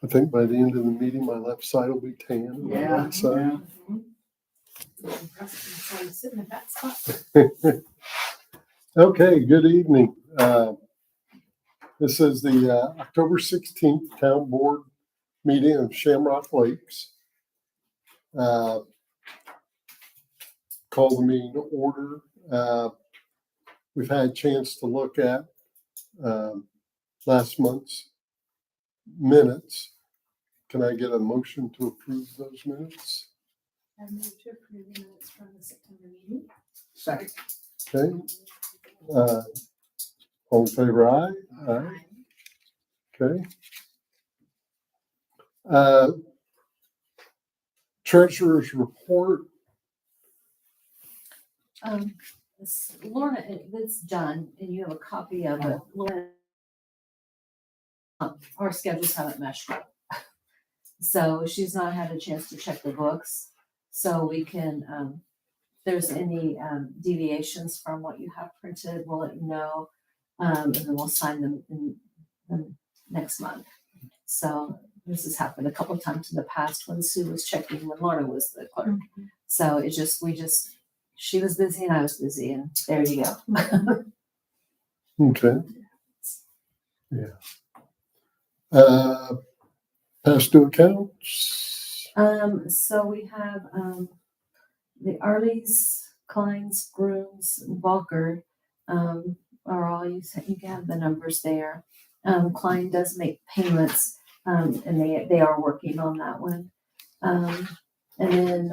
I think by the end of the meeting, my left side will be tan. And my right side. I'm sitting in that spot. Okay, good evening. This is the October 16th Town Board meeting of Shamrock Lakes. Call the meeting to order. We've had a chance to look at last month's minutes. Can I get a motion to approve those minutes? I move to approve the minutes from the September meeting. Second. Okay. All in favor, aye? Aye. Okay. Treasurer's report. Lorna, it's John, and you have a copy of it. Lorna, our schedules haven't meshed up. So she's not had a chance to check the books. So we can, if there's any deviations from what you have printed, we'll let you know. And then we'll sign them in next month. So this has happened a couple of times in the past when Sue was checking when Lorna was the clerk. Mm-hmm. So she was busy and I was busy, and there you go. Okay. Yeah. Past due accounts. So we have the Arleys, Kleins, Grooms, Walker are all you can have the numbers there. Klein does make payments, and they are working on that one. And then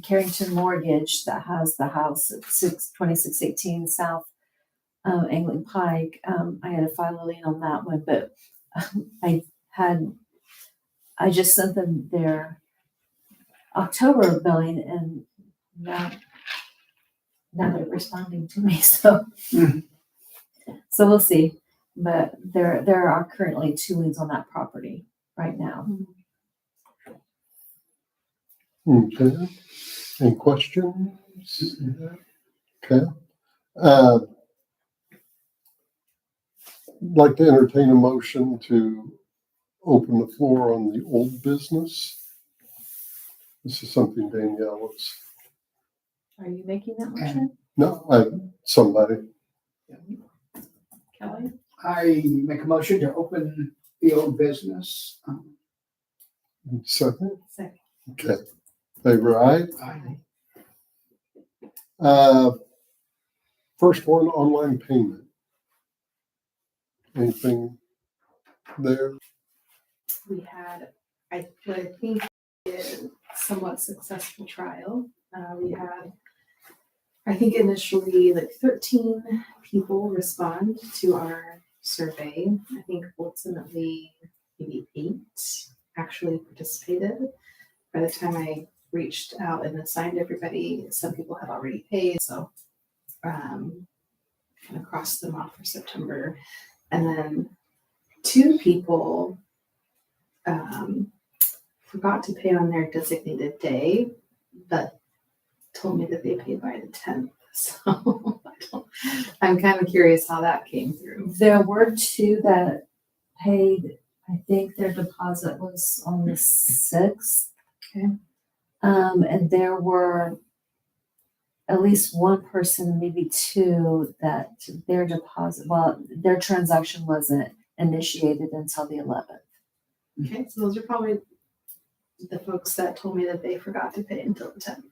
Carrington Mortgage that has the house at 2618 South Angling Pike. I had to file a lien on that one, but I just sent them their October billing, and now they're responding to me. So, so we'll see. But there are currently 2 liens on that property right now. Okay. Any questions? Okay. Like to entertain a motion to open the floor on the old business. This is something Danielle was. Are you making that motion, No, somebody. Kelly? I make a motion to open the old business. Second. Second. Okay. Favor aye. Aye. First one, online payment. Anything there? We had, what I think is somewhat successful trial. We had, I think initially like 13 people respond to our survey. I think ultimately maybe 8 actually participated. By the time I reached out and assigned everybody, some people had already paid. So kind of crossed them off for September. And then 2 people forgot to pay on their designated day, but told me that they paid by the 10th. So I'm kind of curious how that came through. There were 2 that paid. I think their deposit was on the 6th. Okay. And there were at least 1 person, maybe 2, that their deposit, their transaction wasn't initiated until the 11th. Okay, so those are probably the folks that told me that they forgot to pay until the 10th.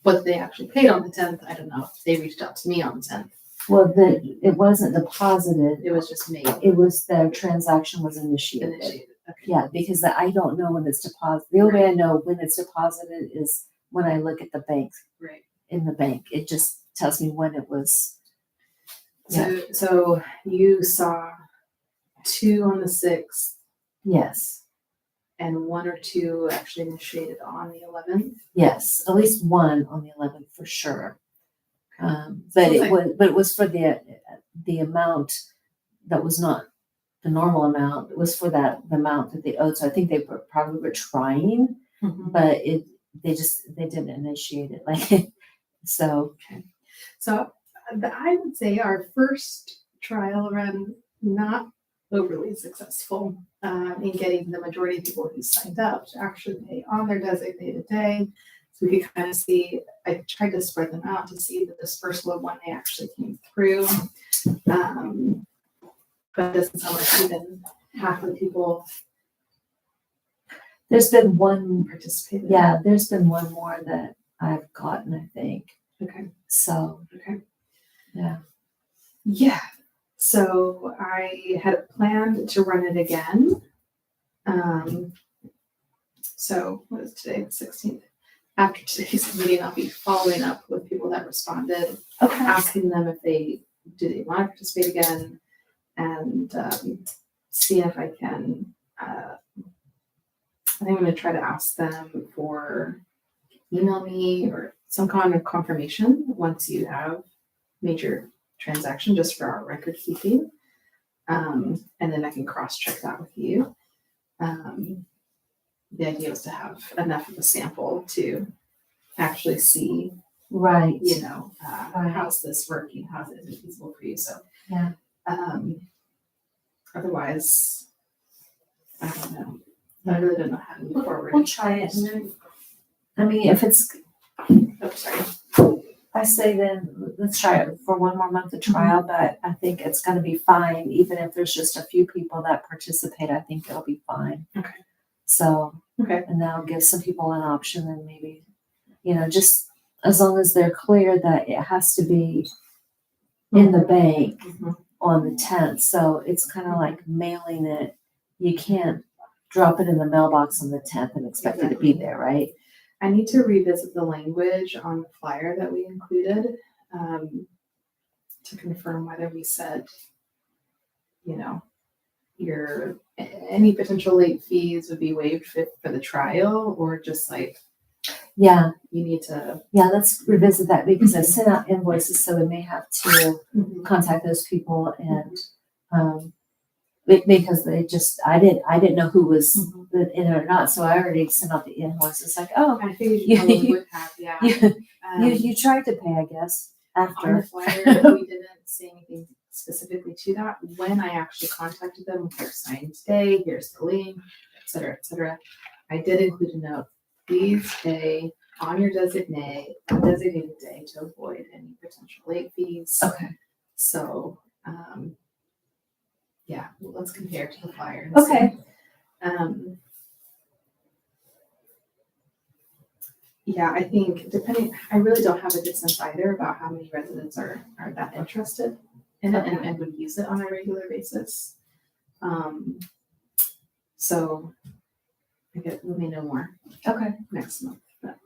What they actually paid on the 10th, I don't know. They reached out to me on the 10th. Well, it wasn't deposited. It was just me. It was their transaction was initiated. Okay. Yeah, because I don't know when it's deposited. The only way I know when it's deposited is when I look at the bank. Right. In the bank, it just tells me when it was. So you saw 2 on the 6th. Yes, And 1 or 2 actually initiated on the 11th. yes, at least 1 on the 11th for sure. But it was for the amount that was not the normal amount. It was for the amount that they owed. So I think they probably were trying, but they didn't initiate it. Like so. Okay. So I would say our first trial run overly successful in getting the majority of people who signed up to actually pay on their designated day. So we could kind of see, I tried to spread them out to see the dispersal of when they actually came through. But it doesn't sound like even half of the people There's been one, participated. yeah, there's been one more that I've gotten, I think. Okay. So, Okay. yeah. Yeah. So I had planned to run it again. So what is today? The 16th. After today's meeting, I'll be following up with people that responded, Okay. asking them if they want to participate again, and see if I can. I think I'm going to try to ask them for email me or some kind of confirmation once you have major transaction, just for our record keeping, and then I can cross check that with you. The idea was to have enough of a sample to actually see, Right. you know, Right. how's this working, how's it feasible for you. So Yeah. Otherwise, I don't know. I really don't know how to move forward. We'll try it. And then, I mean, if it's, Oh, sorry. I say then let's try it for one more month of trial, but I think it's going to be fine. Even if there's just a few people that participate, I think it'll be fine. Okay. So, Okay. and that'll give some people an option, and maybe, you know, just as long as they're clear that it has to be in the bank Mhm. on the 10th. So it's kind of like mailing it. You can't drop it in the mailbox on the 10th and expect it to be there, right? I need to revisit the language on the flyer that we included to confirm whether we said, you know, any potential late fees would be waived for the trial, or just like Yeah. you need to. Yeah, let's revisit that because I sent out invoices, so we may have to Mhm. contact those people and because they just I didn't know who was Mhm. in it or not, so I already sent out the invoices like, oh, I figured you probably would have, yeah. you tried to pay, I guess, On the after. flyer, we didn't say anything specifically to that. When I actually contacted them, here's signing today, here's the link, et cetera, I did include a note. Please pay on your designated day to avoid any potential late fees. Okay. So, yeah, well, let's compare to the flyer. And see. Okay. Yeah, I think I really don't have a good sense either about how many residents are that interested in it and would use it on a regular basis. So let me know more Okay. next month. But.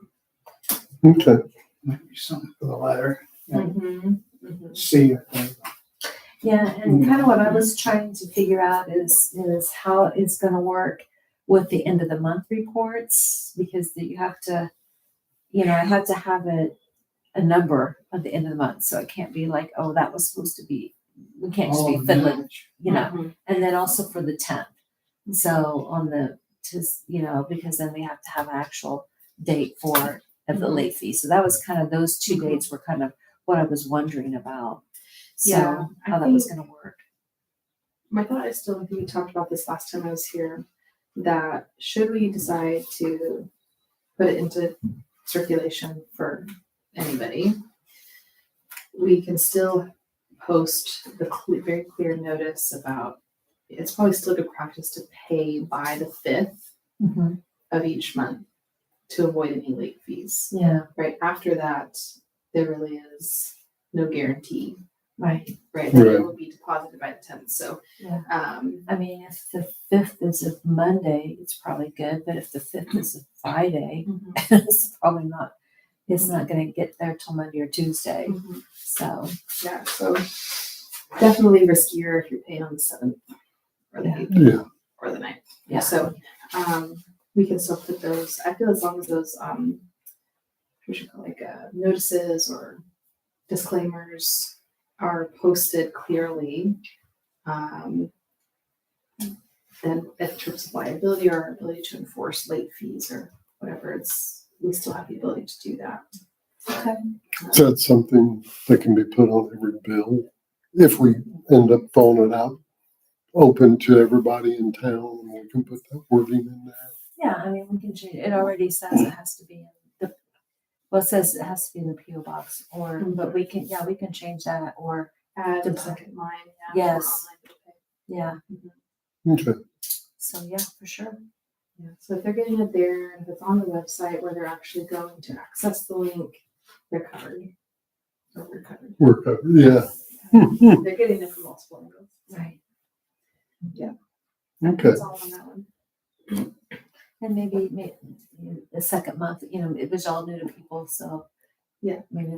Okay. Might be something for the letter. Mm-hmm. See if they. Yeah, and kind of what I was trying to figure out is how it's going to work with the end of the month reports, because you have to, you know, I have to have a number at the end of the month, so it can't be like, oh, that was supposed to be. We can't just be fiddling, you know. Mm-hmm. And then also for the 10th, so on the you know, because then we have to have an actual date for the late fee. So that was kind of those two dates were kind of what I was wondering about. So Yeah, how that was going to work. My thought is still, I think we talked about this last time I was here, that should we decide to put it into circulation for anybody, we can still post the very clear notice about, it's probably still good practice to pay by the 5th of each month to avoid any late fees. Yeah. Right after that, there really is no guarantee. Right. Right. That it will be deposited by the 10th. So, yeah. I mean, if the 5th is a Monday, it's probably good. But if the 5th is a Friday, it's probably not. It's not going to get there till Monday or Tuesday. So yeah. So definitely riskier if you're paying on the 7th or the 8th or the 9th. Yeah. So we can still put those. I feel as long as those we should call notices or disclaimers are posted clearly, then in terms of liability or our ability to enforce late fees or whatever, we still have the ability to do that. Okay. Is that something that can be put on every bill if we end up filling it out open to everybody in town, and we can put that wording in there. Yeah, I mean, we can change, it already says it has to be in the, well, it says it has to be in the PO box, or, but we can change that, or, Add the Dep- second line, yeah. for Yes. online bill pay. yeah, Okay, so yeah, for sure. Yeah, so if they're getting it there, and if it's on the website where they're actually going to access the link, they're covered. So we're covered. we're covered, yeah. They're getting it from multiple angles. Right. Okay, That's all on that one. And maybe the second month, it was all new to people, so. Yeah. Maybe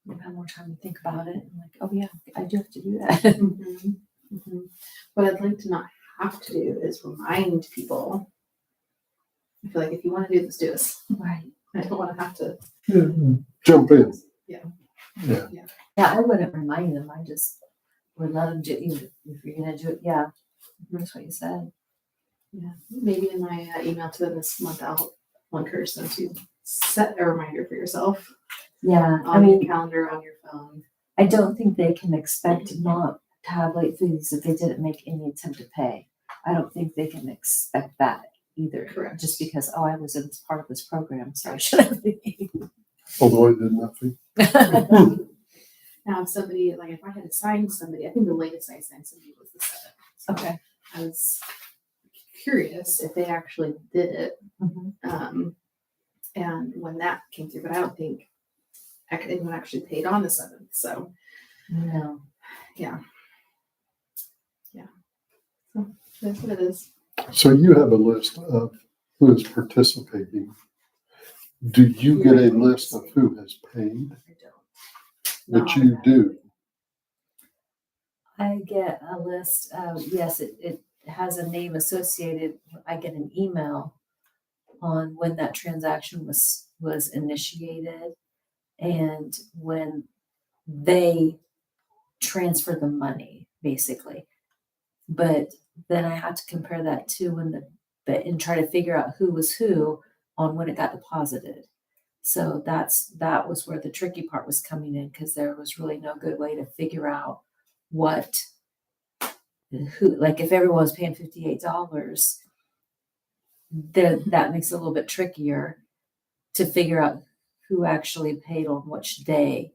we'll have more time to think about it, and like, oh yeah, I do have to do that. Mhm, mhm. What I'd like to not have to do is remind people. I feel like if you want to do this, do this. Right. I don't want to have to. jump in. Yeah. Yeah, Yeah, I wouldn't remind them, I just would let them do, if you're gonna do it, yeah, that's what you said. Yeah, maybe in my email to them this month, I'll encourage them to set a reminder for yourself Yeah, I on your mean, calendar, on your phone. I don't think they can expect not to have late fees if they didn't make any attempt to pay. I don't think they can expect that either. Correct. Just because, oh, I was in part of this program, so I should have paid. although I did nothing. Now, if somebody, like if I had assigned somebody, I think the latest I assigned somebody was the 7th. So Okay. I was curious if they actually did it. Mhm. And when that came through, but I don't think anyone actually paid on the 7th. So No. yeah. So that's what it is. So you have a list of who is participating. Do you get a list of who has paid? I don't. But Not you do. I get a list of, yes, it has a name associated. I get an email on when that transaction was initiated and when they transfer the money, basically. But then I had to compare that to and try to figure out who was who on when it got deposited. So that was where the tricky part was coming in, because there was really no good way to figure out who, like if everyone was paying $58, then that makes it a little bit trickier to figure out who actually paid on which day,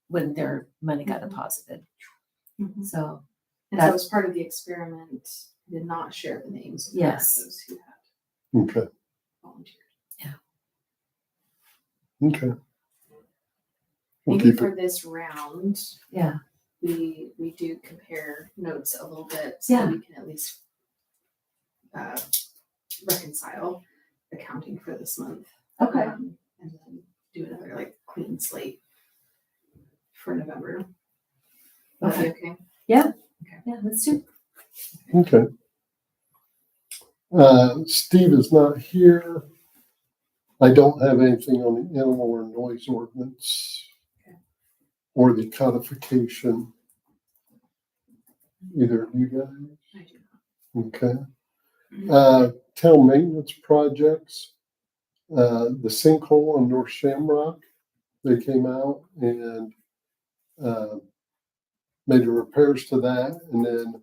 when their money got deposited. Mhm. So And so as part of the experiment, I did not share the names of Yes. those who had Okay, volunteered. okay. We'll Maybe keep for it, this round, yeah, we do compare notes a little bit so Yeah. we can at least reconcile accounting for this month. okay, And then do another like clean slate for November. Will that be okay? yeah, let's do. okay. Steve is not here. I don't have anything on the animal or noise ordinance or the codification. Either of you guys? I do Okay. not. Town maintenance projects. The sinkhole on North Shamrock, they came out and made the repairs to that, and then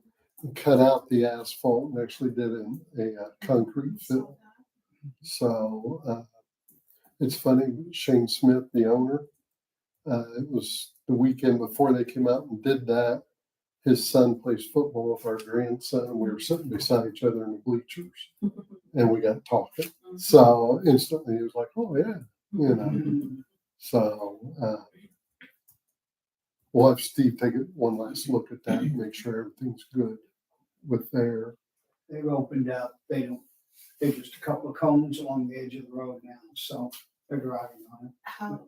cut out the asphalt and actually did a concrete fill. So it's funny, Shane Smith, the owner, it was the weekend before they came out and did that. His son plays football with our grandson. We were sitting beside each other in the bleachers and we got talking. So instantly he was like, oh yeah, So we'll have Steve take one last look at that and make sure everything's good with there. They've opened up, they're just a couple of cones along the edge of the road now, so they're driving on it. How,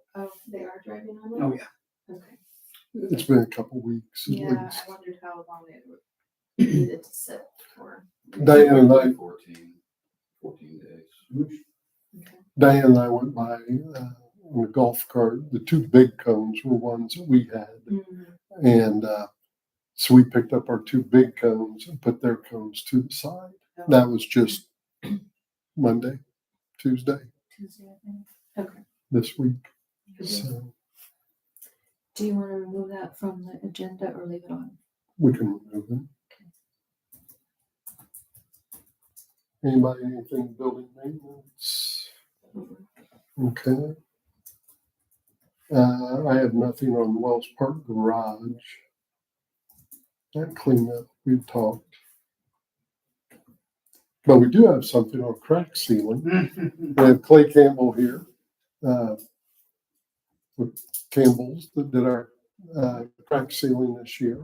they are driving on it? Oh, yeah. Okay. It's been a couple weeks at Yeah, least. I wondered how long it needed to sit for. Diane and I 14 days. Okay. Diane and I went by on a golf cart. The two big cones were ones that we had. Mhm. And so we picked up our two big cones and put their cones to the side. That was just Monday, Tuesday Tuesday, I think. Okay. this week. Good deal. So Do you want to remove that from the agenda or leave it on? We can remove it. Anybody, anything building maintenance? Okay. I have nothing on Wells Park Garage. That cleanup, we've talked. But we do have something on crack sealing. We have Clay Campbell here. With Campbell's that did our crack sealing this year.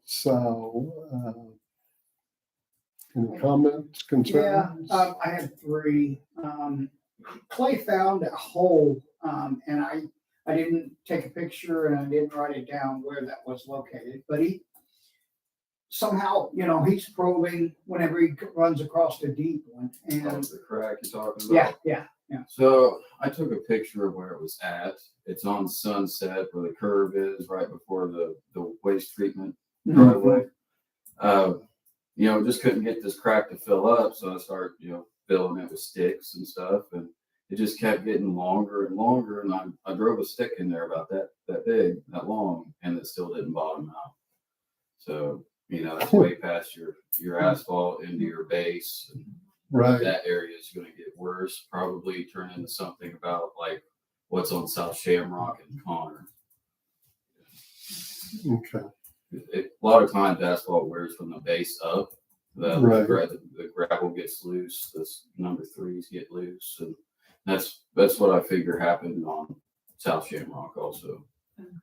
So, any comments, Yeah, concerns? I had 3. Clay found a hole, and I didn't take a picture and I didn't write it down where that was located, but he somehow, he's probing whenever he runs across the deep one. Oh, And the crack you're talking about? yeah. So I took a picture of where it was at. It's on Sunset where the curve is, right before the waste treatment driveway. Just couldn't get this crack to fill up, so I started, filling it with sticks and stuff, and it just kept getting longer and longer. And I drove a stick in there about that big, that long, and it still didn't bottom out. So, that's way past your asphalt into your base. And Right. that area is going to get worse, probably turn into something about like what's on South Shamrock and Connor. Okay. A lot of times asphalt wears from the base up. The gravel gets loose. The number 3s get loose, and that's what I figure happened on South Shamrock also.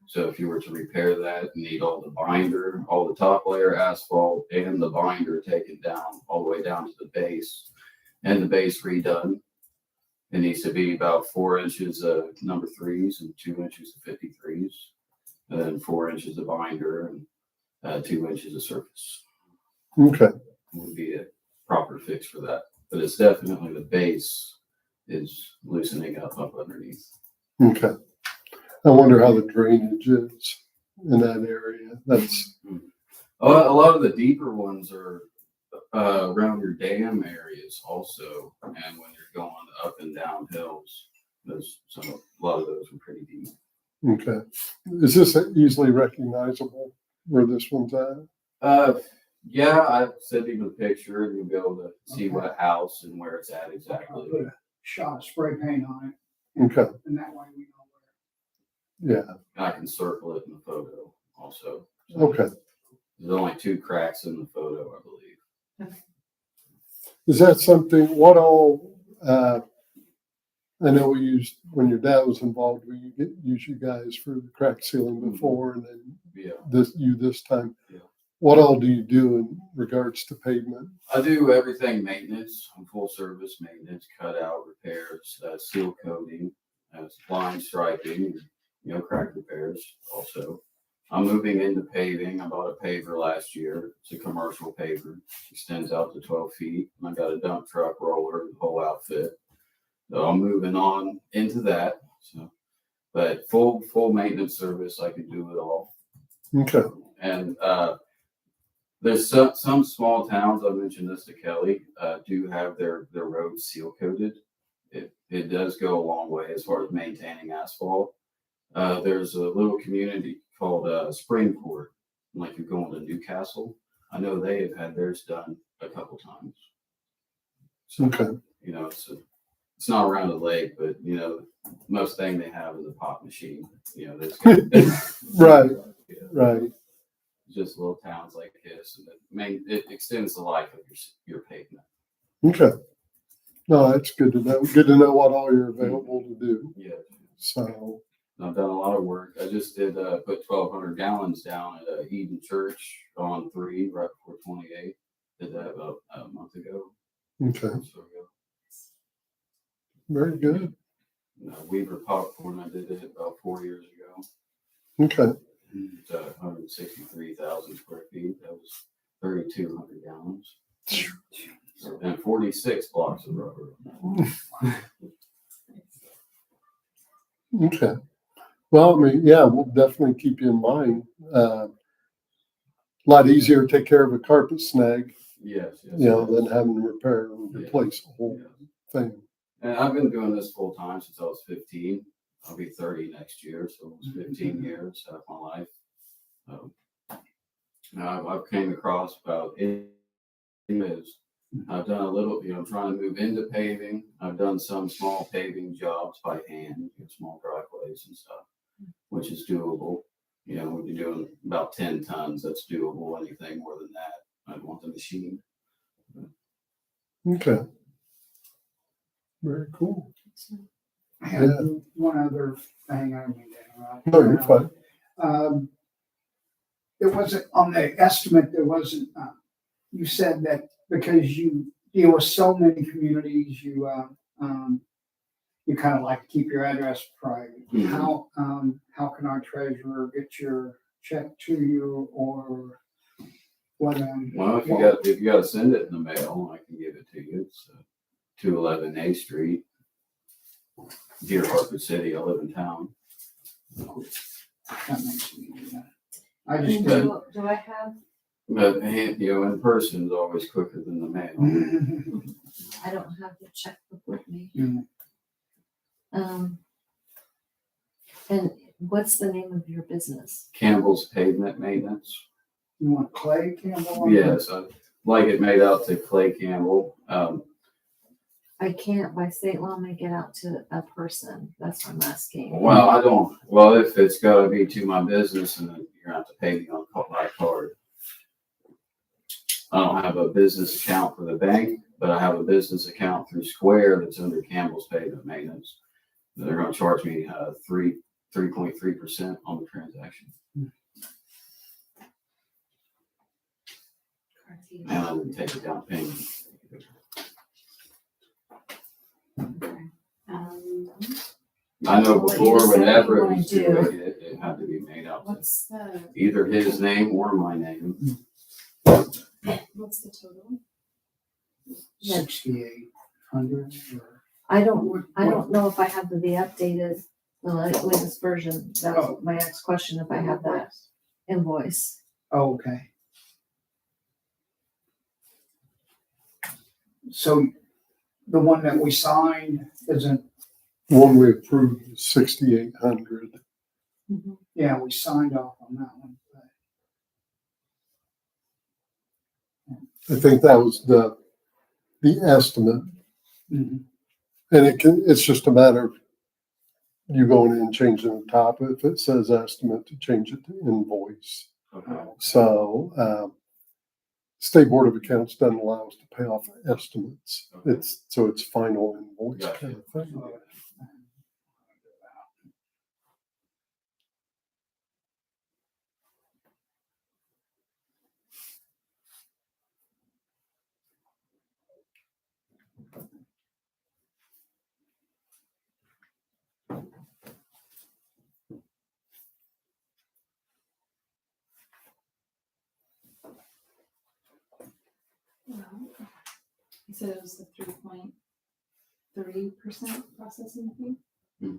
So if you were to repair that, you need all the binder, all the top layer asphalt, and the binder taken down all the way down to the base, and the base redone. It needs to be about 4 inches of number 3s and 2 inches of 53s, and then 4 inches of binder and 2 inches of surface. Okay. Would be a proper fix for that. But it's definitely the base is loosening up underneath. Okay. I wonder how the drainage is in that area. That's A lot of the deeper ones are around your dam areas also, and when you're going up and down hills, a lot of those are pretty deep. okay. Is this easily recognizable where this one's at? Yeah, I sent you the picture, and you'll be able to see Okay. what house and where it's at I'll exactly. put a shot of spray paint on it. Okay. And that way we know Yeah. I can circle it in the photo also. Okay. There's only 2 cracks in the photo, I believe. Is that something, what all, I know we used, when your dad was involved, we use you guys for the crack sealing before and then Yeah. this time. Yeah. What all do you do in regards to pavement? I do everything maintenance, full service maintenance, cutout repairs, seal coating, line striping, crack repairs also. I'm moving into paving. I bought a paver last year. It's a commercial paver. Extends out to 12 feet. And I got a dump truck roller, the whole outfit. So I'm moving on into that. So, but full maintenance service, I can do it all. Okay. And there's some small towns, I mentioned this to Kelly, do have their roads seal coated. It does go a long way as far as maintaining asphalt. There's a little community called Springport, like you're going to Newcastle. I know they have had theirs done a couple times. So, Okay. it's not around the lake, but most thing they have is a pop machine. That's Right. Yeah. Right. Just little towns like this, and it extends the life of your pavement. Okay. No, that's good to know. Good to know what all you're available to do. Yeah. So, I've done a lot of work. I just did put 1,200 gallons down at Eden Church on 3 right before 28. Did that about a month ago. okay. So ago. Very good. Weaver Popcorn, I did it about 4 years ago. Okay. It's 163,000 square feet. That was 3,200 gallons. And 46 blocks of rubber. Okay. Well, I mean, yeah, we'll definitely keep you in mind. A lot easier to take care of a carpet snag, Yes. than having to repair and replace the whole thing. And I've been doing this full time since I was 15. I'll be 30 next year, so it was 15 years out of my life. I've came across about eight is. I've done a little, I'm trying to move into paving. I've done some small paving jobs by hand, small driveways and stuff, which is doable. When you're doing about 10 tons, that's doable. Anything more than that, I'd want the machine. Okay. Very cool. I have one other thing I need to interrupt. No, you're fine. It wasn't on the estimate, there wasn't, you said that because you deal with so many communities, you kind of like to keep your address private. Mhm. How can our treasurer get your check to you, or what? Well, if you got to send it in the mail, I can give it to you. It's 211 A Street, Deer Harper City. I live in town. That makes it easier. I just And did. do I have, But in person is always quicker than the mail. I don't have the checkbook with me. Mm. And what's the name of your business? Campbell's Pavement Maintenance. You want Clay Campbell? Yes, I'd like it made out to Clay Campbell. I can't by state law make it out to a person. That's what I'm asking. Well, I don't. Well, if it's got to be to my business, and then you're gonna have to pay me on my card. I don't have a business account for the bank, but I have a business account through Square that's under Campbell's Pavement Maintenance. They're going to charge me 3.3% on the transaction, and I didn't take a down payment. I know What before, you said whenever you it wanna was do. doing it, it had to be made out to What's the either his name or my name. what's the total? 6,800 or. I don't know if I have the updated, the latest version. That was my next question, if I have that invoice. Oh, okay. So the one that we signed isn't, One we approved is 6,800. yeah, we signed off on that one. I think that was the estimate. Mhm. And it's just a matter of you going in and changing the top. If it says estimate, to change it to invoice. Okay. So, State Board of Accounts doesn't allow us to pay off estimates. It's final invoice Gotcha. kind of thing. You said it was the 3.3% processing fee? Hmm.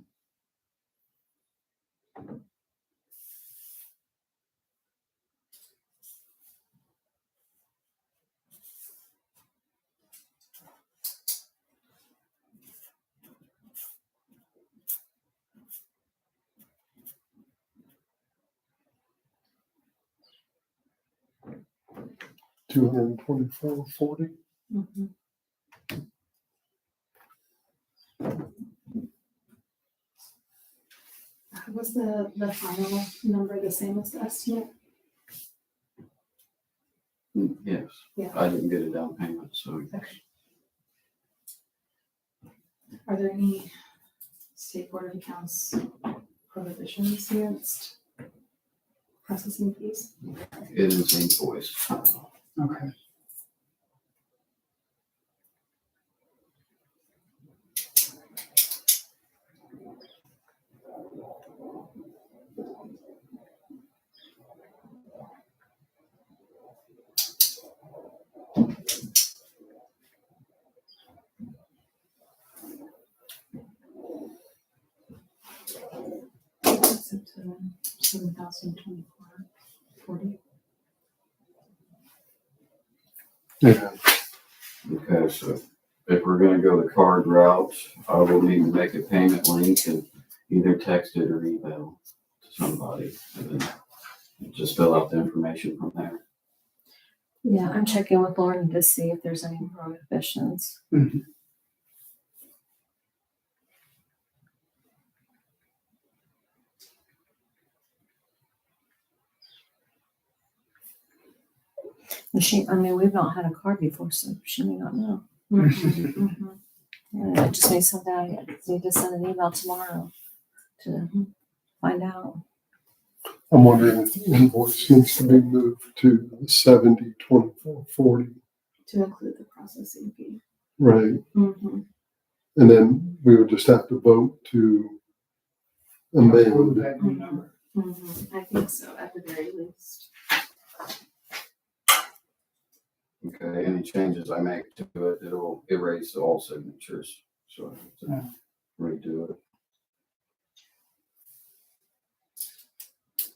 $224.40. Was the final number the same as the estimate? Yes. Yeah. I didn't get a down payment, so. Okay. Are there any State Board of Accounts prohibitions against processing fees? It is invoice. Okay. Except 7,024.40. Yeah. Okay, so if we're gonna go the card route, I will need to make a payment link and either text it or email to somebody. And then just fill out the information from there. Yeah, I'm checking with Lauren to see if there's any prohibitions. Mhm. I mean, we've not had a car before, so she may not know. Mhm. Yeah, I just need to send an email tomorrow to find out. I'm wondering if the invoice needs to be moved to 70/24/40, To include the processing fee. right? Mhm. And then we would just have to vote to Approve amend. that new number. Mhm. I think so, at the very least. Okay, any changes I make to it, it'll erase all signatures, so I have to redo it.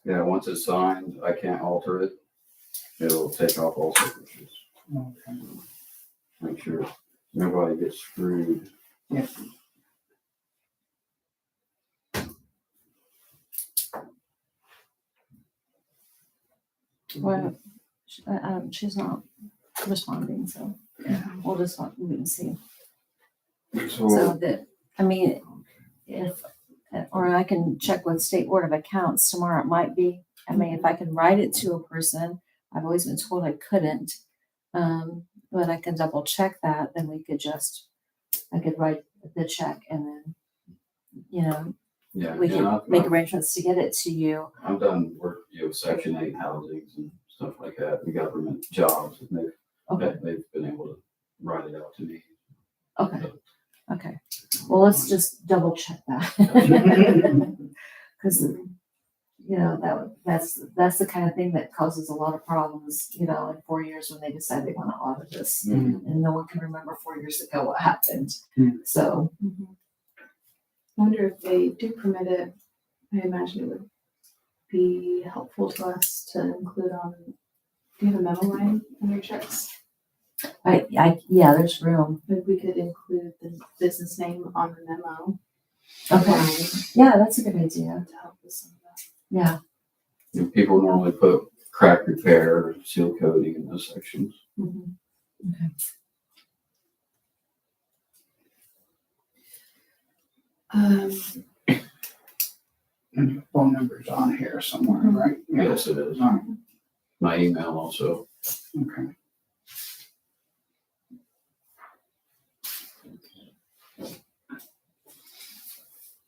Yeah, once it's signed, I can't alter it. It'll take off all signatures. Okay. Make sure nobody gets screwed. Yeah. Well, she's not responding, so we'll just wait and see. So So, that, I mean, or I can check with State Board of Accounts tomorrow. It might be, I mean, if I can write it to a person, I've always been told I couldn't. But I can double check that, then I could write the check and then, yeah, we and can make arrangements to get it to you. I've done work, Section 8 housings and stuff like that, the government jobs, and they've been able to write it out to me. Okay. Well, let's just double check that. Cause that's the kind of thing that causes a lot of problems, in 4 years when they decide they want to audit this. Mhm. And no one can remember 4 years ago what happened. Mhm. So, I wonder if they do permit it. I imagine it would be helpful to us to include on. Do you have a memo line on your checks? yeah, there's room. Maybe we could include the business name on the memo. Okay. Yeah, that's a good idea. To help with some of that. Yeah. And people normally put crack repair or seal coating in those sections. Mhm. Okay. And your phone number's on here somewhere, Mhm. right? Yeah. Yes, it is. All right. My email also. Okay.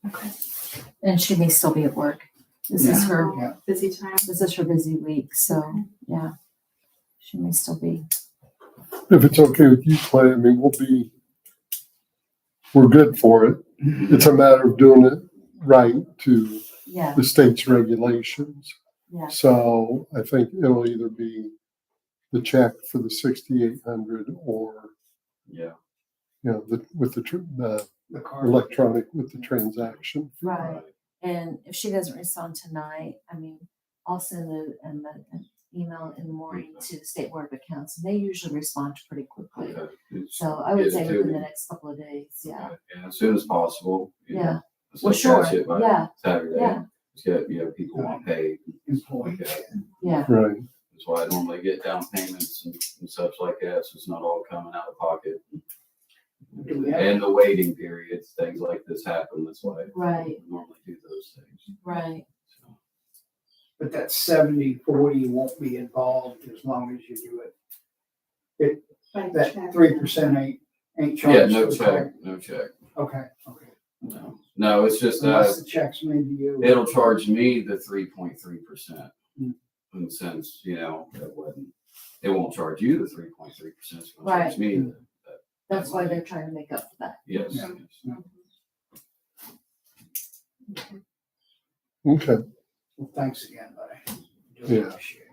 Okay. And she may still be at work. This is her Yeah. Busy time. busy week, so yeah. She may still be. If it's okay with you, Clay, I mean, we're good for it. It's a matter of doing it right to Yeah, the state's regulations. yeah. So I think it'll either be the check for the 6,800 or, Yeah. with the The card. electronic with the transaction. Right. And if she doesn't respond tonight, I mean, I'll send an email in the morning to the State Board of Accounts, and they usually respond pretty quickly. Okay. So I would Get it say to within me. the next couple of days, yeah. Okay. And as soon as possible. Yeah. Let's Well, not sure. catch it by Yeah. Saturday. Yeah. People want paid. Employee. Okay. Yeah. Right. That's why I normally get down payments and such like that, so it's not all coming out of pocket. Do we have- And the waiting periods, things like this happen, that's why I Right. normally do those things. Right. So, But that 70/40 won't be involved as long as you do it. By the That check. 3% ain't Yeah, charged. no to the check, no check. Okay. No, it's just Unless that the check's made to you. it'll charge me the 3.3%. Hmm. In the sense, it won't charge you the 3.3%, it's gonna charge Right. me That's why they're trying to make up for that. yes. Yeah. yes. Okay. Well, thanks again, buddy. Do Yeah. appreciate it.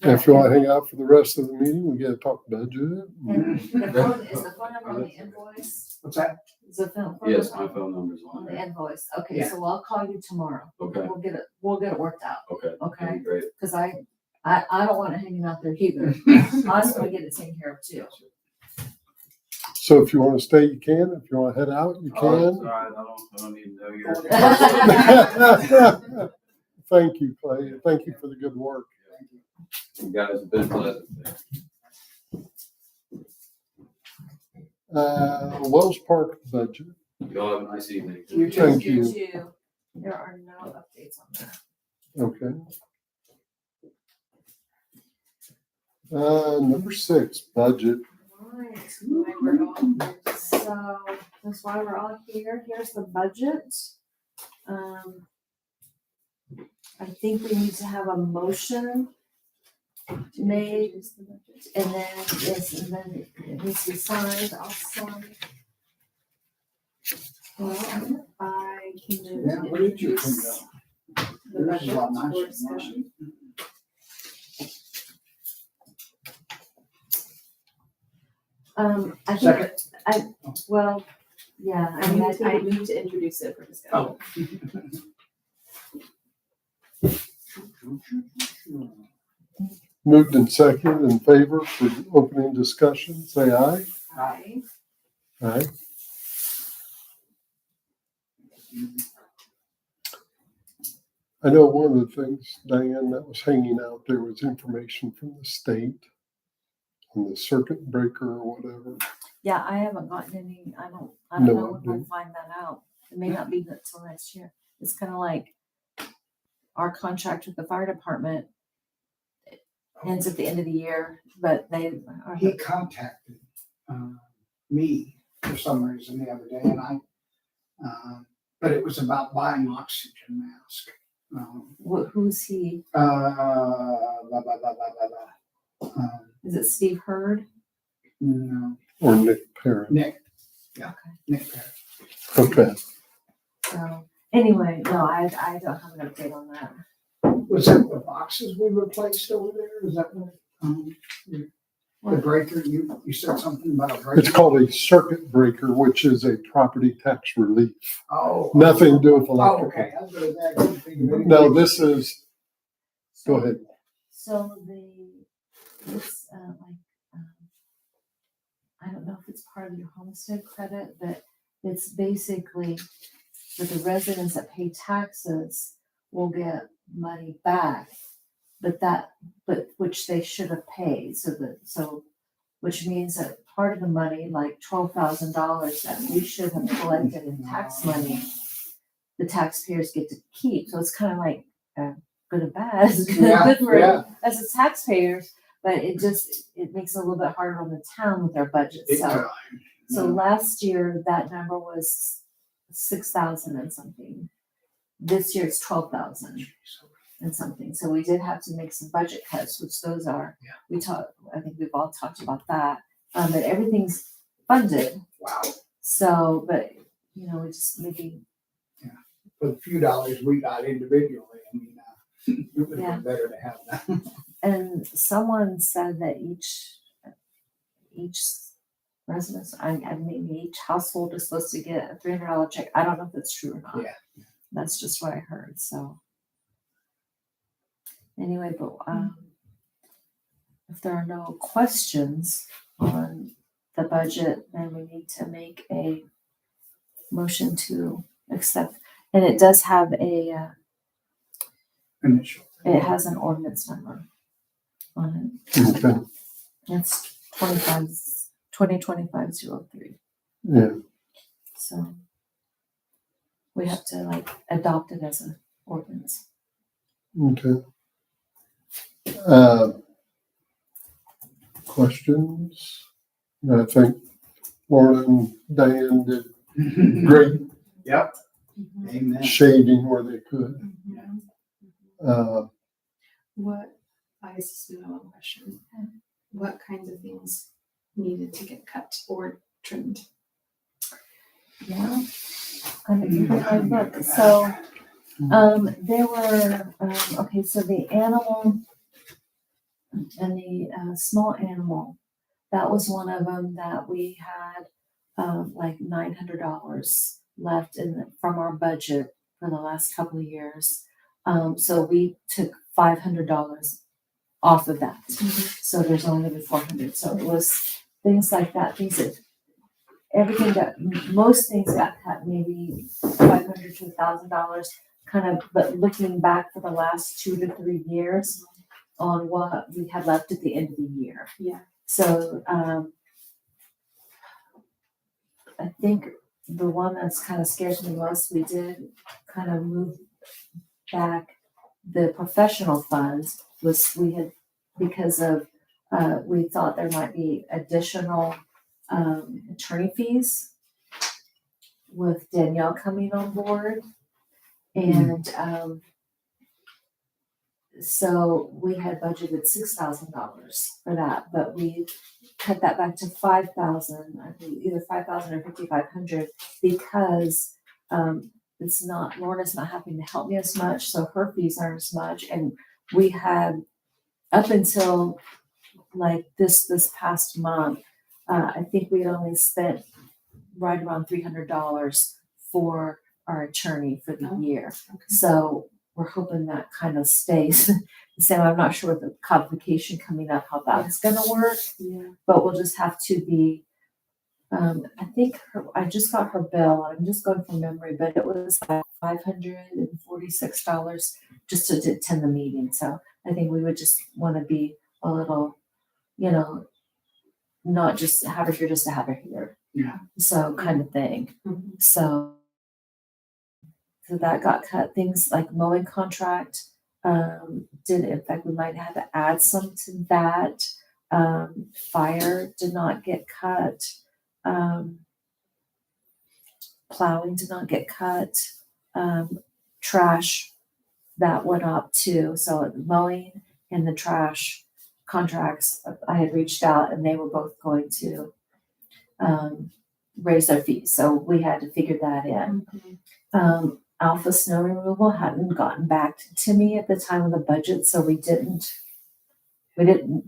If you want to hang out for the rest of the meeting, we got to talk budget. And is the phone number on the invoice? What's that? Is the phone Yes, number my phone number's on on the there. invoice? Okay, Yeah. so I'll call you tomorrow. Okay, We'll get it worked out, okay. okay? That'd be great. Cause I don't want it hanging out there either. I just want to get it taken care of too. So if you want to stay, you can. If you want to head out, you Oh, it's all can. right. I don't need to know your. Thank you, Clay. Thank you for the good work. Thank you. You guys have been pleasant. Wells Park budget. Y'all have a nice evening. You too. Thank you. too. There are no updates on that. Okay. Number 6, budget. Right, why we're all here. So that's why we're all here. Here's the budget. I think we need to have a motion made, and then it needs to be signed. I'll sign. Well, I can Yeah, what did you think introduce of? the This is a lot budget nicer for than discussion. I think, Second. well, yeah, I mean, I need to introduce it for discussion. Moved and seconded in favor for opening discussion. Say aye. Aye. Aye. I know one of the things, Diane, that was hanging out there was information from the state on the circuit breaker or whatever. Yeah, I haven't gotten any, I don't No know when we'll update. find that out. It may not be until next year. It's kind of like our contract with the fire department ends at the end of the year, but they are, He contacted me for some reason the other day, and but it was about buying oxygen mask. who's he? Blah, blah, blah, blah, blah, blah. Is it Steve Hurd? No, Or Nick Parent. Nick. Yeah, Okay. Nick Perry. Okay. So anyway, no, I don't have an update on that. Was that the boxes we replaced over there? Is that what, the breaker, you said something about a breaker? It's called a circuit breaker, which is a property tax relief. Oh. Nothing to do with Oh, electrical. okay. I was gonna say, I couldn't think of anything. No, this is, go ahead. So it's I don't know if it's part of your homestead credit, but it's basically for the residents that pay taxes will get money back, but which they should have paid. So which means that part of the money, like $12,000 that we should have collected in tax money, the taxpayers get to keep. So it's kind of like good and bad. It's good for as a taxpayers, but it makes it a little bit harder on the town with their budget. So last year that number was 6,000 and something. This year it's 12,000 and something. So we did have to make some budget cuts, which those are. I think we've all talked about that. But everything's funded. Wow. So, but we just maybe. For the few dollars we got individually, I mean, it would have been better to have that. And someone said that each residence, maybe each household is supposed to get a $300 check. I don't know if that's true or not. Yeah. That's just what I heard. So anyway, but if there are no questions on the budget, then we need to make a motion to accept. And it does have Initial. it has an ordinance number on it. Okay. It's 2025-03. Yeah. So we have to adopt it as an ordinance. Okay. Questions? I think Laura and Diane did great Yep. Amen. shading where they could. I just have one question. What kinds of things needed to get cut or trimmed? Yeah. I mean, my book. So there were okay, so the animal and the small animal, that was one of them that we had like $900 left from our budget for the last couple of years. So we took $500 off of that. So there's only going to be $400. So it was things like that, most things got cut, maybe $500 to $1,000. but looking back for the last 2 to 3 years on what we had left at the end of the year. Yeah. So, I think the one that's kind of scares me most, we did kind of move back the professional funds because of, we thought there might be additional, attorney fees with Danielle coming on board. And, so we had budgeted $6,000 for that, but we cut that back to 5,000, I think either 5,000 or 5,500 because Lorna's not having to help me as much, so her fees aren't as much. And we had up until like this past month, I think we had only spent right around $300 for our attorney for the year. Okay. So we're hoping that kind of stays the same. I'm not sure with the codification coming up how that's gonna work, Yeah. but we'll just have to be, I think I just got her bill, I'm just going from memory, but it was like $546 just to attend the meeting. So I think we would just wanna be a little, not just have her here just to have her here. Yeah. So kind of thing. Mhm. So that got cut. Things like mowing contract, in fact, we might have to add some to that. Fire did not get cut. Plowing did not get cut. Trash, that went up too. So mowing and the trash contracts, I had reached out and they were both going to raise their fees. So we had to figure that in. Mhm. Alpha snow removal hadn't gotten back to me at the time of the budget, so we didn't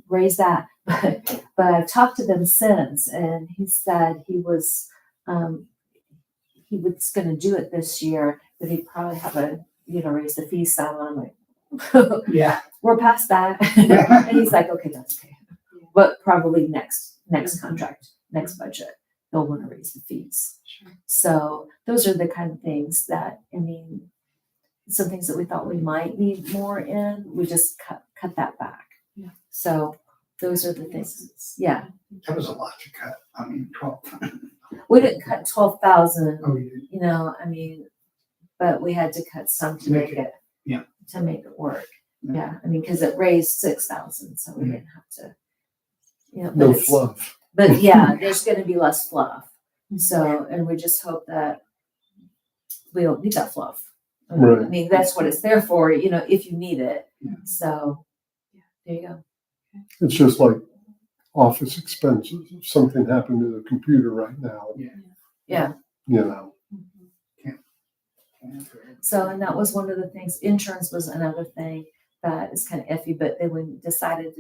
raise that. But I've talked to them since, and he said he was going to do it this year, but he'd probably have raise the fee some. I'm like, Yeah. we're past that. And he's like, okay, that's okay. But probably next contract, next budget, they'll want to raise the fees. Sure. So those are the kind of things that, some things that we thought we might need more in, we just cut that back. Yeah. So those are the things. Yeah. That was a lot to cut. 12. We didn't cut 12,000, Oh, you did. but we had to cut some to make it, yeah. to make it work. Yeah. Because it raised 6,000, so we didn't have to, No fluff. But yeah, there's going to be less fluff. So, and we just hope that we don't need that fluff. Right. That's what it's there for, if you need it. Yeah. So, there you go. It's just like office expenses. If something happened to the computer right now, Yeah. So, and that was one of the things. Insurance was another thing that is kind of iffy, but then we decided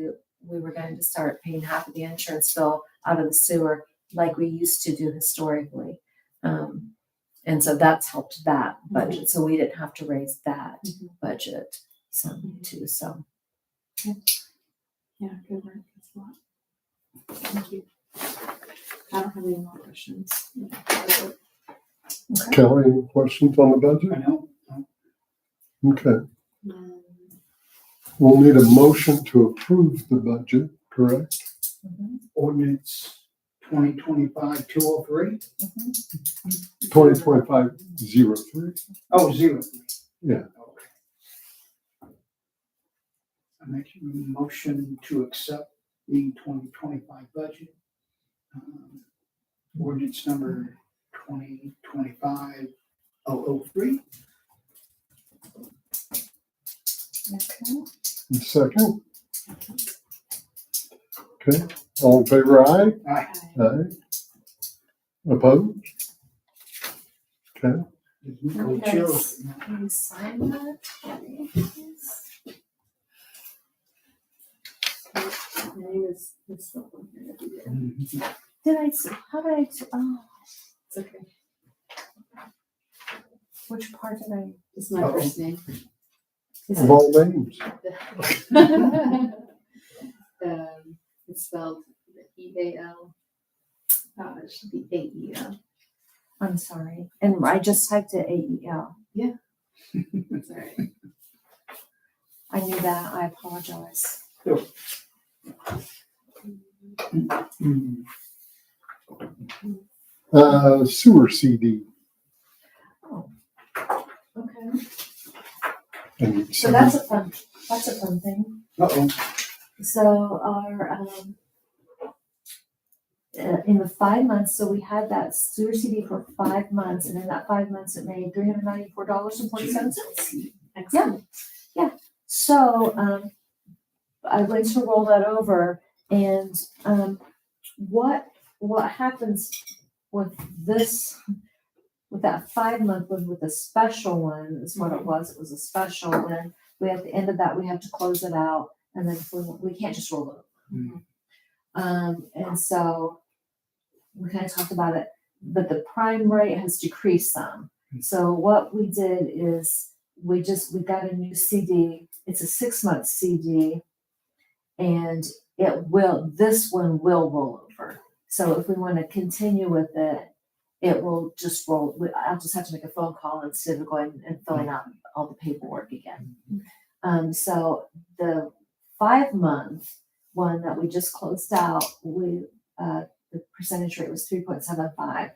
we were going to start paying half of the insurance bill out of the sewer like we used to do historically. And so that's helped that budget. So we didn't have to raise that budget some too. So Yeah, good work. That's a lot. Thank you. I don't have any more questions. Kelly, any questions on the budget? I know. Okay. Um, We'll need a motion to approve the budget, correct? Ordinance 2025-203. 2025-03. Oh, 03. Yeah. Okay. I make a motion to accept the 2025 budget. Ordinance number 2025-003. okay. Second. Okay. All in favor, aye? Aye. Aye. Opposed? Okay. No Okay. chills. Can you sign that? it's the one here that we did. How did I, oh, It's okay. which part did I? It's my first name. Is Of it, all names. It's spelled E-A-L. It should be A-E-L. I'm sorry. And I just typed it AEL. Yeah. It's all right. I knew that. I apologize. Mm. Sewer CD. Oh, okay. And So that's a fun thing. Uh-oh. So our, in the 5 months, so we had that sewer CD for 5 months, and in that 5 months, it made $394.47. Excellent. So, I went to roll that over, and, what happens with this, with that 5 month one, with the special one, is what it was a special, and we, at the end of that, we have to close it out, and then if we can't just roll it over. And so, we kind of talked about it, but the prime rate has decreased some. So what we did is we got a new CD. It's a 6-month CD, and this one will roll over. So if we want to continue with it, it will just roll. I'll just have to make a phone call instead of going and filling out all the paperwork again. So the 5 month one that we just closed out, the percentage rate was 3.75.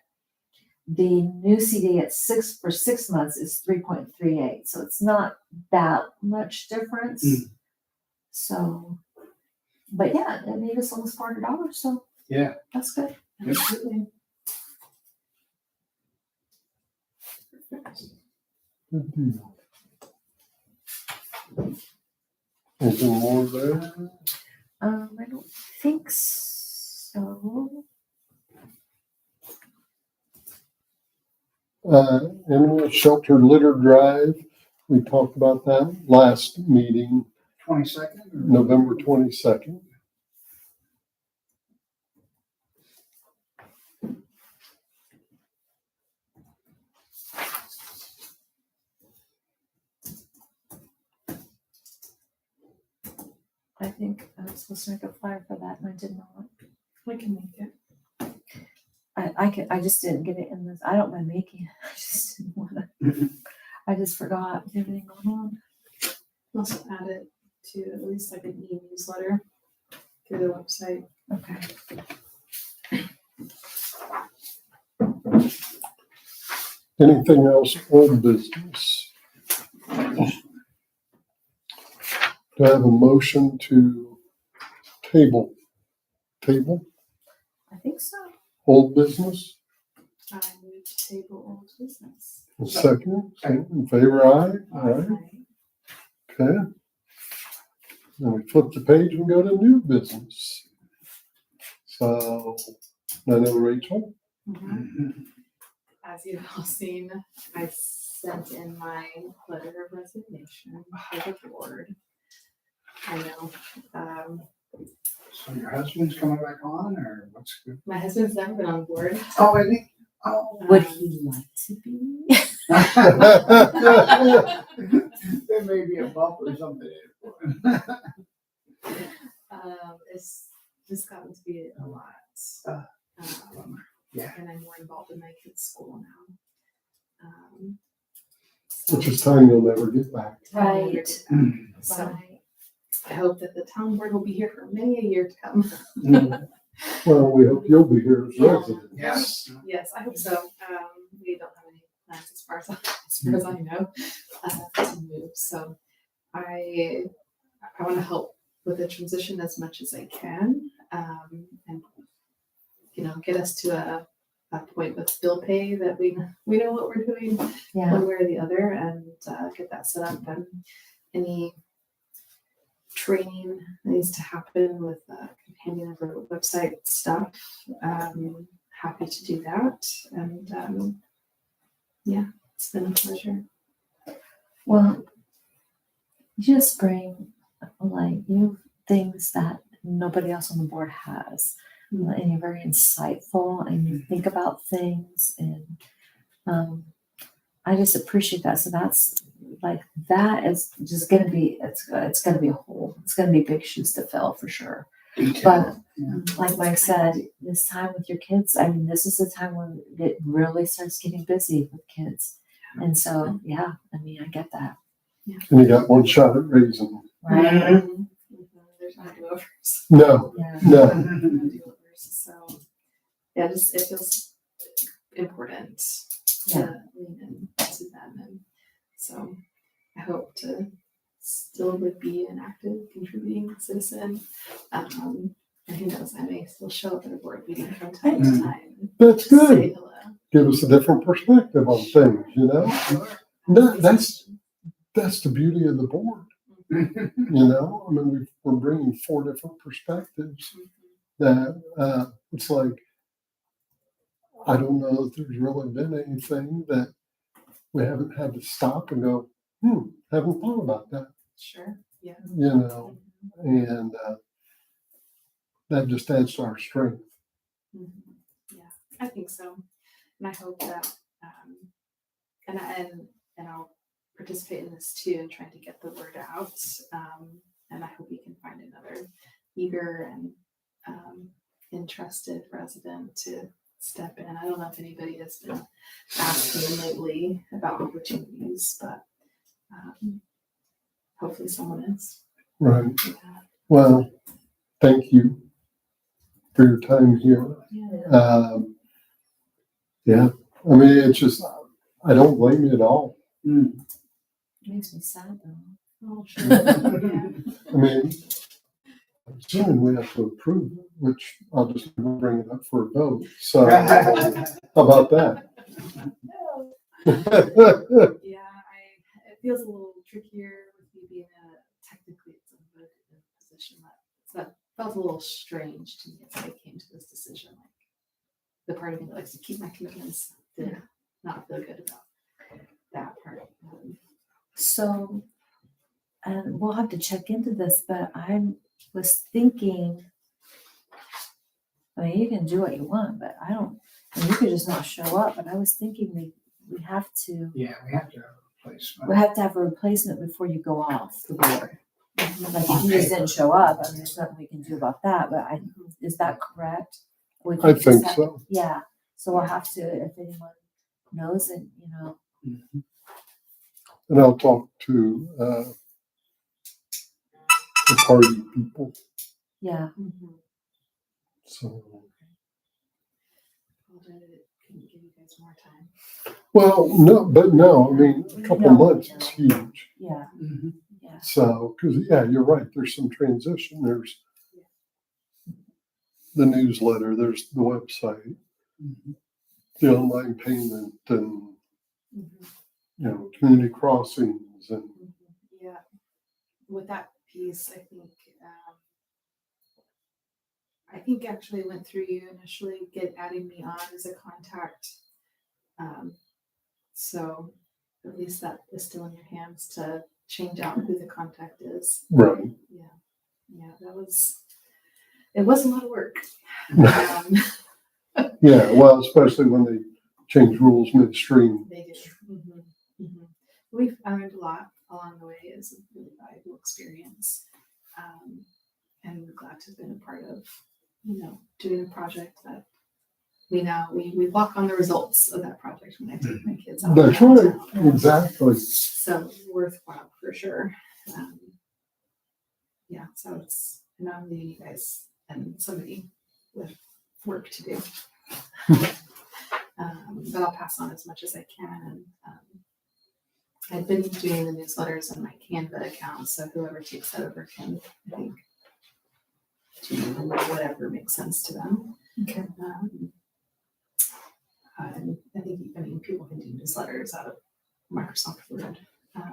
The new CD at 6 months is 3.38. So it's not that much difference. So, but yeah, it made us almost $400. So Yeah. that's good. Yep. Absolutely. Good deal. Anything more there? I don't think so. Animal shelter litter drive. We talked about that last meeting, 22nd? November 22nd. I think I was supposed to make a flyer for that, and I did not. I can make it. I just didn't get it in this. I don't mind making it. I just didn't want to. I just forgot with everything going on. I'll also add it to at least like an e-newsletter through the website. Okay. Anything else old business? Do I have a motion to table I think so. old business? I move to table old business. A second, in favor, aye? Aye. Okay. Then we flip the page and go to new business. So, I know Rachel. As you've all seen, I sent in my letter of resignation for the board. I know. So your husband's coming back on, or what's good? My husband's never been on board. Oh, is he? Oh. Would he like to be? There may be a bump or something. It's just gotten to be a lot. Yeah. And I'm more involved in my kids' school now. Which is time you'll never get back. Right. So I hope that the town board will be here for many a year to come. Well, we hope you'll be here as Yeah. residents. Yes. Yes, I hope so. We don't have any plans as far as I know, to move. So I want to help with the transition as much as I can, and get us to a point with bill pay that we know what we're doing Yeah. one way or the other, and get that set up. And any training that needs to happen with companion or website stuff, happy to do that. And it's been a pleasure. Well, you just bring like new things that nobody else on the board has. And you're very insightful and you think about things, and I just appreciate that. So that's like, that is just gonna be, it's gonna be it's gonna be big shoes to fill for sure. But like Mike said, this time with your kids, I mean, this is the time when it really starts getting busy with kids. And so, yeah, I mean, I get that. And you got one shot at raising them. Right? Mhm. There's no do-overs. No, Yeah. no. No do-overs. So yeah, just it feels important Yeah. to lean into them, and so I hope to still would be an active contributing citizen. And who knows, I may still show up at a board meeting from time to time. That's to say good. hello. Give us a different perspective on things, you know? Sure. That's the beauty of the board, Mhm. you know? I mean, we're bringing 4 different perspectives that it's like, I don't know if there's really been anything that we haven't had to stop and go, haven't thought about that, Sure. Yeah. you know? And that just adds to our strength. Mhm. Yeah, I think so, and I hope that, and I'll participate in this too, and trying to get the word out. And I hope we can find another eager and interested resident to step in. I don't know if anybody has been asking lately about opportunities, but hopefully someone is. Right. Yeah. Well, thank you for your time here. Yeah. Yeah, I mean, it's just, I don't blame you at all. It makes me sad though. Oh, sure. Yeah. I mean, assuming we have to approve it, which I'll just bring it up for a vote. So how about that? Yeah, it feels a little trickier with me being technically it's a voted position that felt a little strange to me as I came to this decision. Like the part of me that likes to keep my commitments did not feel good about that part. So, and we'll have to check into this, but I was thinking, I mean, you can do what you want, but I don't, and you could just not show up, but I was thinking we have to, Yeah, we have to have a replacement. we have to have a replacement before you go off the board. Like if you just didn't show up, I mean, there's nothing we can do about that, but is that correct? We I can just think have- so. Yeah, so we'll have to, if anyone knows it, you know, Mhm. And I'll talk to the party people. yeah. So, Apologize, it couldn't give you guys more time. well, no, I mean, a couple No. months is huge. Yeah, Mhm. yeah, So, because yeah, you're right. There's some transition. There's the newsletter. There's the website, Mhm. the online payment, and Mhm. community crossings, and Yeah, with that piece, I think actually went through you initially, adding me on as a contact. So at least that is still in your hands to change out who the contact is. right. Yeah, it was a lot of work. Um, Yeah, well, especially when they change rules midstream. They do. We've learned a lot along the way. It's a really valuable experience. And we're glad to have been a part of, doing a project that we walk on the results of that project when I take my kids out. That's right. downtown. Exactly. So worthwhile for sure. Yeah, so it's, and I'm leaving you guys and somebody with work to do. But I'll pass on as much as I can. And I've been doing the newsletters on my Canva account, so whoever takes that over can, I think, do whatever makes sense to them. okay. And I think, people can do newsletters out of Microsoft Word.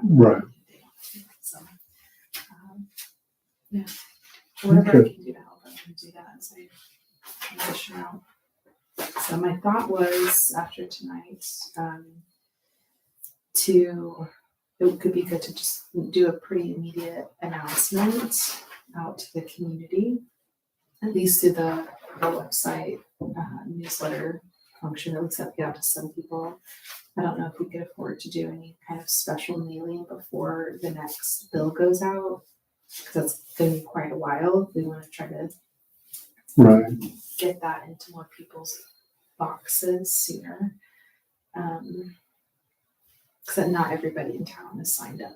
Right. if they want to. So, yeah, whatever I can do to help, I can do that as I transition out. So my thought was after tonight, it could be good to just do a pretty immediate announcement out to the community, at least through the website newsletter function that looks like get out to some people. I don't know if we could afford to do any kind of special mailing before the next bill goes out, because that's going to be quite a while if we want to try to Right. get that into more people's boxes sooner. Because not everybody in town is signed up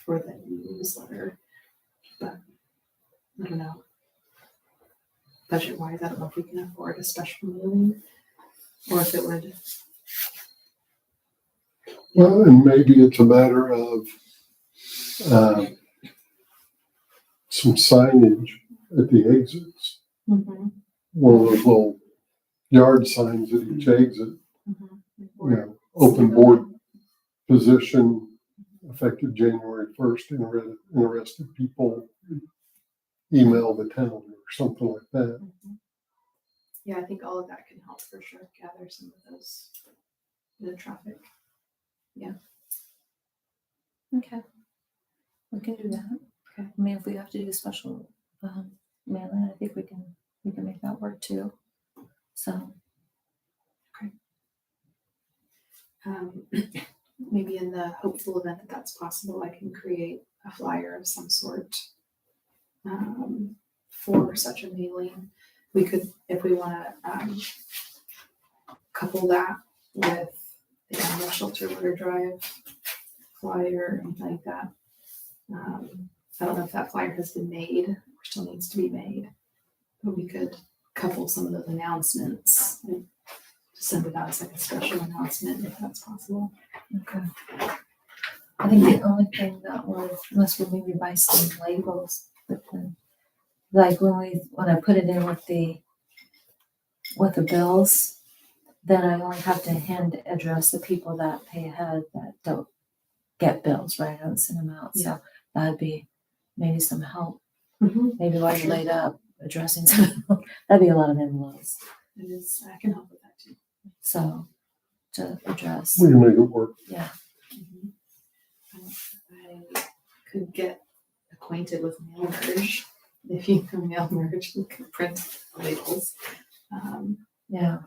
for the newsletter, but I don't know. Budget wise, I don't know if we can afford a special mailing or if it would. Well, and maybe it's a matter of some signage at the exits. Mhm, One of those little yard signs at each exit, mhm. you know, open board position effective January 1st. Interested people email the town or something like that. Mhm. Yeah, I think all of that can help for sure, gather some of those, the traffic. Okay. We can do that. Okay. I mean, if we have to do a special mailing, I think we can make that work too. So, Maybe in the hopeful event that that's possible, I can create a flyer of some sort for such a mailing. We could, if we want to couple that with the animal shelter water drive flyer or something like that. I don't know if that flyer has been made or still needs to be made, but we could couple some of those announcements and send it out as like a special announcement if that's possible. okay. I think the only thing that would, unless we maybe buy some labels, but then, like when I put it in with the bills, then I only have to hand address the people that pay ahead that don't get bills, right? I don't send them out. Yeah. So that'd be maybe some help. Mm-hmm. Maybe while you're laid up, addressing some, that'd be a lot of envelopes. It is, I can help with that too. So to address, We can make it work. yeah. Mhm. I could get acquainted with mail merge. If you can mail merge, we could print labels, Yeah.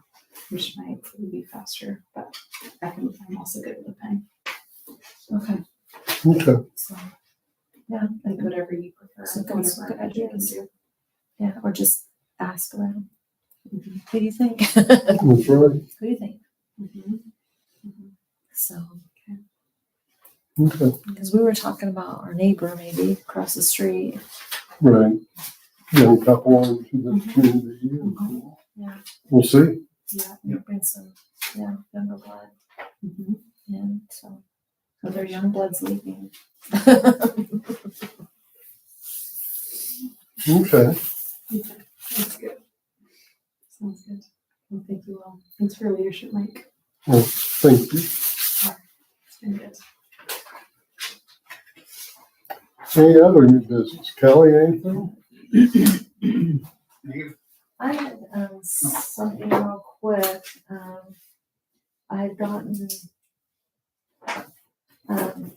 which might be faster, but I'm also good with a pen. Okay. Okay. So, yeah, Like whatever you prefer. Some good whatever you can ideas. do. yeah, or just ask around. Mhm. Who do you think? That's right. Who do you think? Mhm. Mhm. So, Okay. because we were talking about our neighbor maybe across the street. Right. Young couple into the Mhm. community. And Yeah. we'll see. Yeah. Bring some, younger blood. Mhm. And so their young blood's leaving. Okay. Okay. That's good. Sounds good. Well, thank you all. Thanks for your leadership, Mike. Well, thank you. It's been good. Any other new business? Kelly, anything? I had something real quick. I had gotten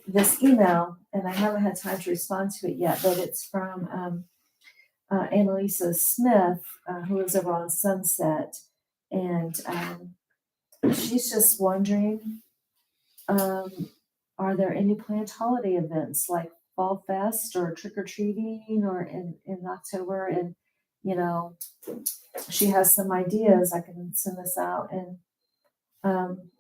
this email, and I haven't had time to respond to it yet, but it's from Annalisa Smith, who lives over on Sunset, and she's just wondering, are there any planned holiday events like Fall Fest or trick or treating or in October? And she has some ideas. I can send this out, and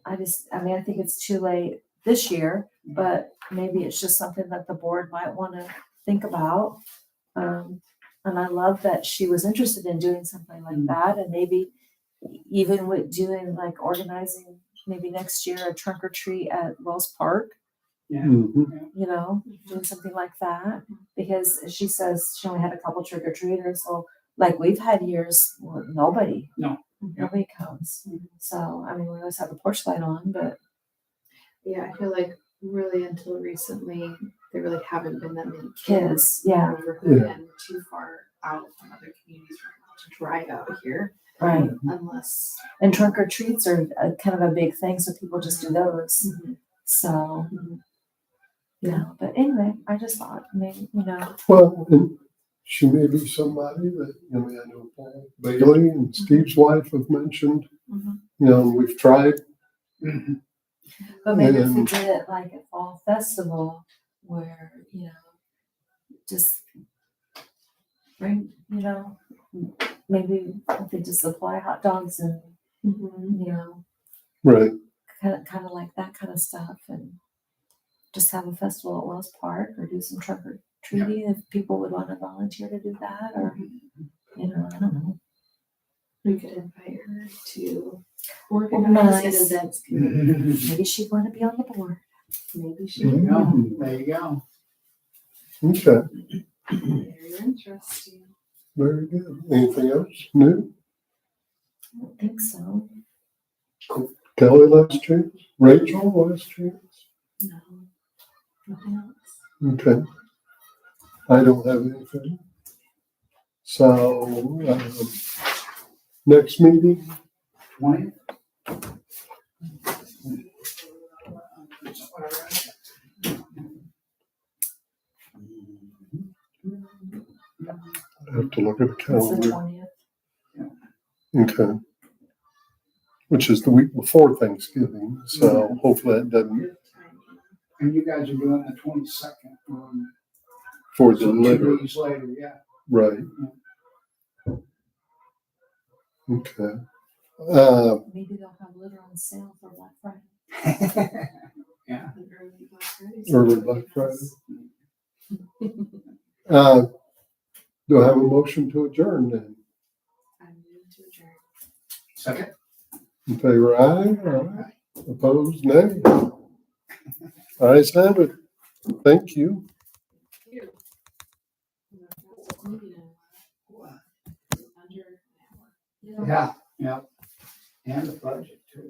I think it's too late this year, but maybe it's just something that the board might want to think about. And I love that she was interested in doing something like that, and maybe even with doing like organizing maybe next year a trunk or treat at Wells Park, Mhm. doing something like that. Because she says she only had a couple trick or treaters, so like we've had years where nobody comes. So I mean, we always have the porch light on, but Yeah, I feel like really until recently, there really haven't been that many kids, in yeah, the neighborhood Yeah. and too far out from other communities to drive out here right. unless. And trunk or treats are kind of a big thing, so people just do those. So, but anyway, I just thought maybe, Well, and she may be somebody that, I know Paul Bailey and Steve's wife have mentioned, and we've tried. but maybe if we And- did it like at Fall Festival where, just bring, maybe if they just supply hot dogs and, Right. kind of like that kind of stuff. And just have a festival at Wells Park or do some trick or treating if people would want to volunteer to do that, or, you know, I don't know. We could invite her to organize Organize. an events committee. Maybe she'd want to be on the board. Maybe she There you would. go. There you go. Okay, Very interesting. very good. Anything else new? I don't think so. Kelly last chance? Rachel last chance? No, nothing else. Okay. I don't have anything. So, next meeting, 20th. I have to look at the It's the calendar. 20th. Okay. Which is the week before Thanksgiving, so hopefully that doesn't, Good timing. And you guys are doing the 22nd. for the So 2 litter, days later, yeah. right? Okay. Maybe they'll have litter on sale for Black Friday. Yeah. An early Black Friday. Early Black Friday. Do I have a motion to adjourn then? I'm moving to adjourn. Second. In favor, aye. Opposed, nay. Ayes have it. Thank you. Here. Maybe under an hour. Yeah, yeah. And the budget.